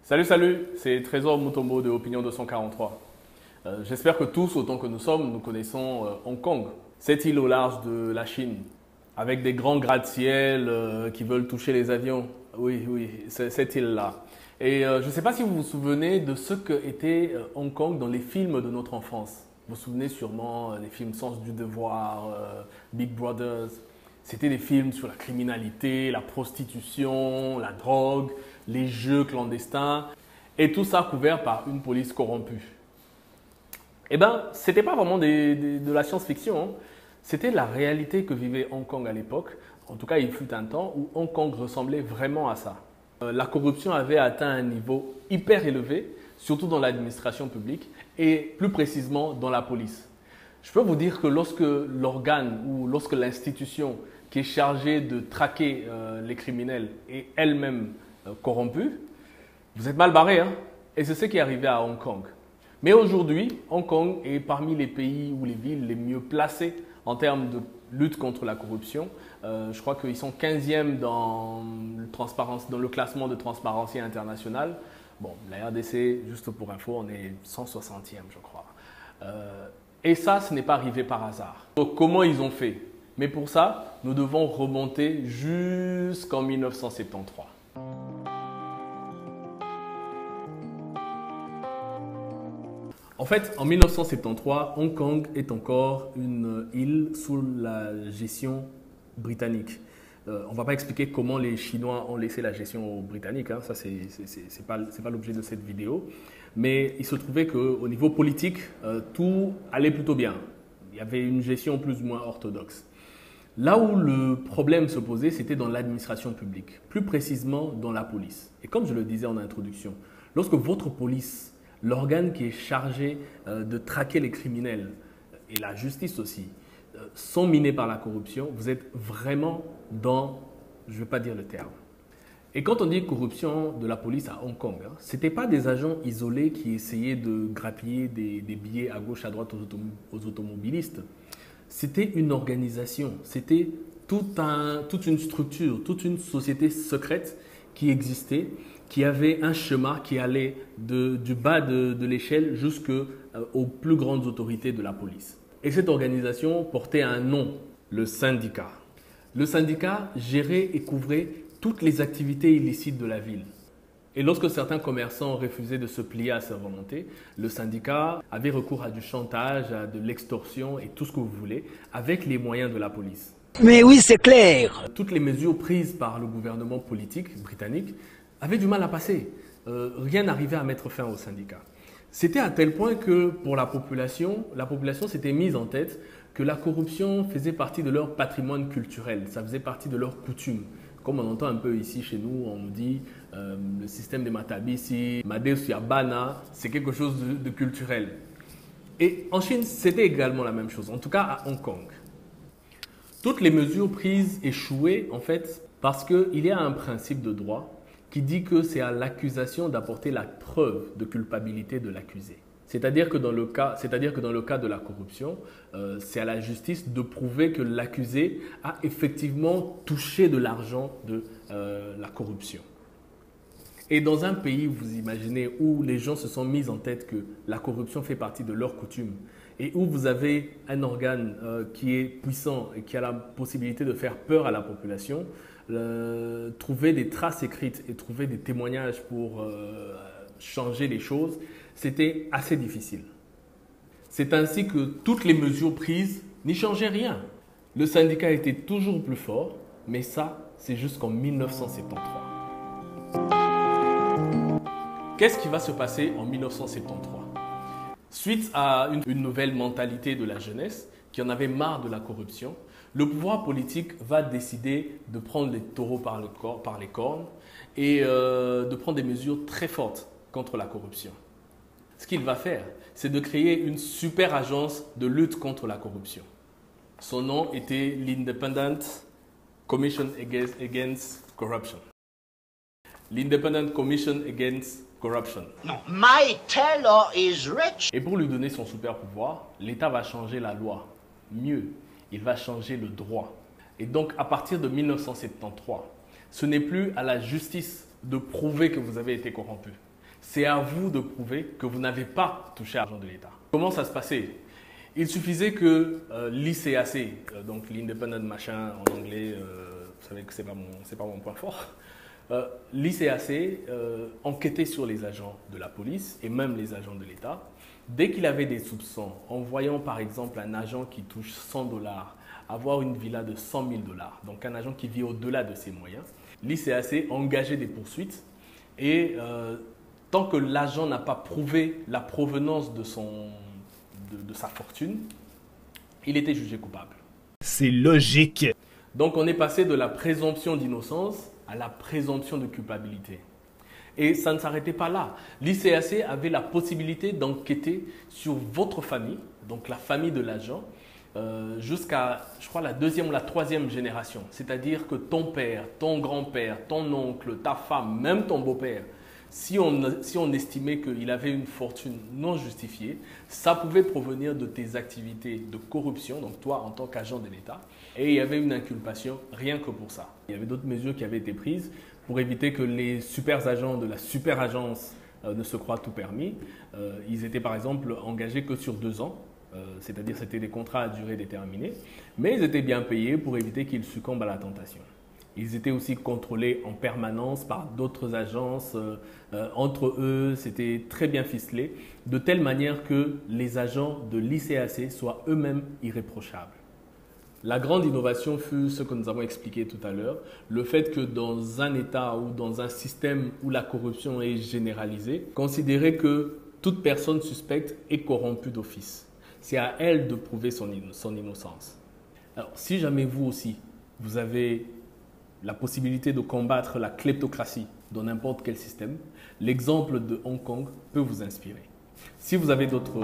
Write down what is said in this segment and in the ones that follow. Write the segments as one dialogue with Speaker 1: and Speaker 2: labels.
Speaker 1: Salut, c'est Trésor Mutombo de Opinion 243. J'espère que tous, autant que nous sommes, nous connaissons Hong Kong, cette île au large de la Chine, avec des grands gratte-ciel qui veulent toucher les avions. Oui, c'est cette île-là. Et je ne sais pas si vous vous souvenez de ce qu'était Hong Kong dans les films de notre enfance. Vous vous souvenez sûrement des films Sens du devoir, Big Brothers. C'était des films sur la criminalité, la prostitution, la drogue, les jeux clandestins, et tout ça couvert par une police corrompue. Eh bien, ce n'était pas vraiment de la science-fiction, hein. C'était la réalité que vivait Hong Kong à l'époque. En tout cas, il fut un temps où Hong Kong ressemblait vraiment à ça. La corruption avait atteint un niveau hyper élevé, surtout dans l'administration publique et plus précisément dans la police. Je peux vous dire que lorsque l'organe ou lorsque l'institution qui est chargée de traquer les criminels est elle-même corrompue, vous êtes mal barré, hein? Et c'est ce qui est arrivé à Hong Kong. Mais aujourd'hui, Hong Kong est parmi les pays ou les villes les mieux placées en termes de lutte contre la corruption. Je crois qu'ils sont 15e dans le classement de Transparency International. Bon, la RDC, juste pour info, on est 160e, je crois. Et ça, ce n'est pas arrivé par hasard. Donc, comment ils ont fait? Mais pour ça, nous devons remonter jusqu'en 1973. En fait, en 1973, Hong Kong est encore une île sous la gestion britannique. On ne va pas expliquer comment les Chinois ont laissé la gestion aux Britanniques, hein. Ça, ce n'est pas l'objet de cette vidéo. Mais il se trouvait qu'au niveau politique, tout allait plutôt bien. Il y avait une gestion plus ou moins orthodoxe. Là où le problème se posait, c'était dans l'administration publique, plus précisément dans la police. Et comme je le disais en introduction, lorsque votre police, l'organe qui est chargé de traquer les criminels, et la justice aussi, sont minés par la corruption, vous êtes vraiment dans, je ne vais pas dire le terme. Et quand on dit corruption de la police à Hong Kong, hein, ce n'étaient pas des agents isolés qui essayaient de grappiller des billets à gauche, à droite aux automobilistes. C'était une organisation, c'était toute une structure, toute une société secrète qui existait, qui avait un chemin qui allait du bas de l'échelle jusqu'aux plus grandes autorités de la police. Et cette organisation portait un nom, le syndicat. Le syndicat gérait et couvrait toutes les activités illicites de la ville. Et lorsque certains commerçants refusaient de se plier à sa volonté, le syndicat avait recours à du chantage, à de l'extorsion et tout ce que vous voulez, avec les moyens de la police.
Speaker 2: Mais oui, c'est clair.
Speaker 1: Toutes les mesures prises par le gouvernement politique britannique avaient du mal à passer. Rien n'arrivait à mettre fin au syndicat. C'était à tel point que pour la population s'était mise en tête que la corruption faisait partie de leur patrimoine culturel, ça faisait partie de leur coutume. Comme on entend un peu ici chez nous, on nous dit le système des Matabisi, Madeus Yabana, c'est quelque chose de culturel. Et en Chine, c'était également la même chose, en tout cas à Hong Kong. Toutes les mesures prises échouaient en fait parce qu'il y a un principe de droit qui dit que c'est à l'accusation d'apporter la preuve de culpabilité de l'accusé. C'est-à-dire que dans le cas de la corruption, c'est à la justice de prouver que l'accusé a effectivement touché de l'argent de la corruption. Et dans un pays, vous imaginez, où les gens se sont mis en tête que la corruption fait partie de leur coutume et où vous avez un organe qui est puissant et qui a la possibilité de faire peur à la population, trouver des traces écrites et trouver des témoignages pour changer les choses, c'était assez difficile. C'est ainsi que toutes les mesures prises n'y changeaient rien. Le syndicat était toujours plus fort, mais ça, c'est jusqu'en 1973. Qu'est-ce qui va se passer en 1973? Suite à une nouvelle mentalité de la jeunesse qui en avait marre de la corruption, le pouvoir politique va décider de prendre les taureaux par les cornes et de prendre des mesures très fortes contre la corruption. Ce qu'il va faire, c'est de créer une super agence de lutte contre la corruption. Son nom était l'Independent Commission Against Corruption. L'Independent Commission Against Corruption.
Speaker 2: Non, my tailor is rich.
Speaker 1: Et pour lui donner son super pouvoir, l'État va changer la loi. Mieux, il va changer le droit. Et donc, à partir de 1973, ce n'est plus à la justice de prouver que vous avez été corrompu. C'est à vous de prouver que vous n'avez pas touché à l'argent de l'État. Comment ça se passait? Il suffisait que l'ICAC, donc l'Independent Machin en anglais, vous savez que ce n'est pas mon point fort, l'ICAC enquêtait sur les agents de la police et même les agents de l'État. Dès qu'il avait des soupçons, en voyant par exemple un agent qui touche 100 $, avoir une villa de 100 000 $, donc un agent qui vit au-delà de ses moyens, l'ICAC engageait des poursuites et tant que l'agent n'a pas prouvé la provenance de sa fortune, il était jugé coupable.
Speaker 3: C'est logique.
Speaker 1: Donc on est passé de la présomption d'innocence à la présomption de culpabilité. Et ça ne s'arrêtait pas là. L'ICAC avait la possibilité d'enquêter sur votre famille, donc la famille de l'agent, jusqu'à, je crois, la 2e ou la 3e génération. C'est-à-dire que ton père, ton grand-père, ton oncle, ta femme, même ton beau-père, si on estimait qu'il avait une fortune non justifiée, ça pouvait provenir de tes activités de corruption, donc toi en tant qu'agent de l'État, et il y avait une inculpation rien que pour ça. Il y avait d'autres mesures qui avaient été prises pour éviter que les super agents de la super agence ne se croient tout permis. Ils étaient par exemple engagés que sur 2 ans, c'est-à-dire c'était des contrats à durée déterminée, mais ils étaient bien payés pour éviter qu'ils succombent à la tentation. Ils étaient aussi contrôlés en permanence par d'autres agences. Entre eux, c'était très bien ficelé, de telle manière que les agents de l'ICAC soient eux-mêmes irréprochables. La grande innovation fut ce que nous avons expliqué tout à l'heure, le fait que dans un État ou dans un système où la corruption est généralisée, considérer que toute personne suspecte est corrompue d'office. C'est à elle de prouver son innocence. Alors, si jamais vous aussi, vous avez la possibilité de combattre la kleptocratie dans n'importe quel système, l'exemple de Hong Kong peut vous inspirer. Si vous avez d'autres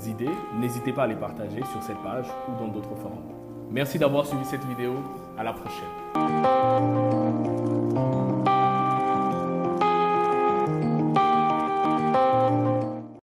Speaker 1: idées, n'hésitez pas à les partager sur cette page ou dans d'autres forums. Merci d'avoir suivi cette vidéo. À la prochaine.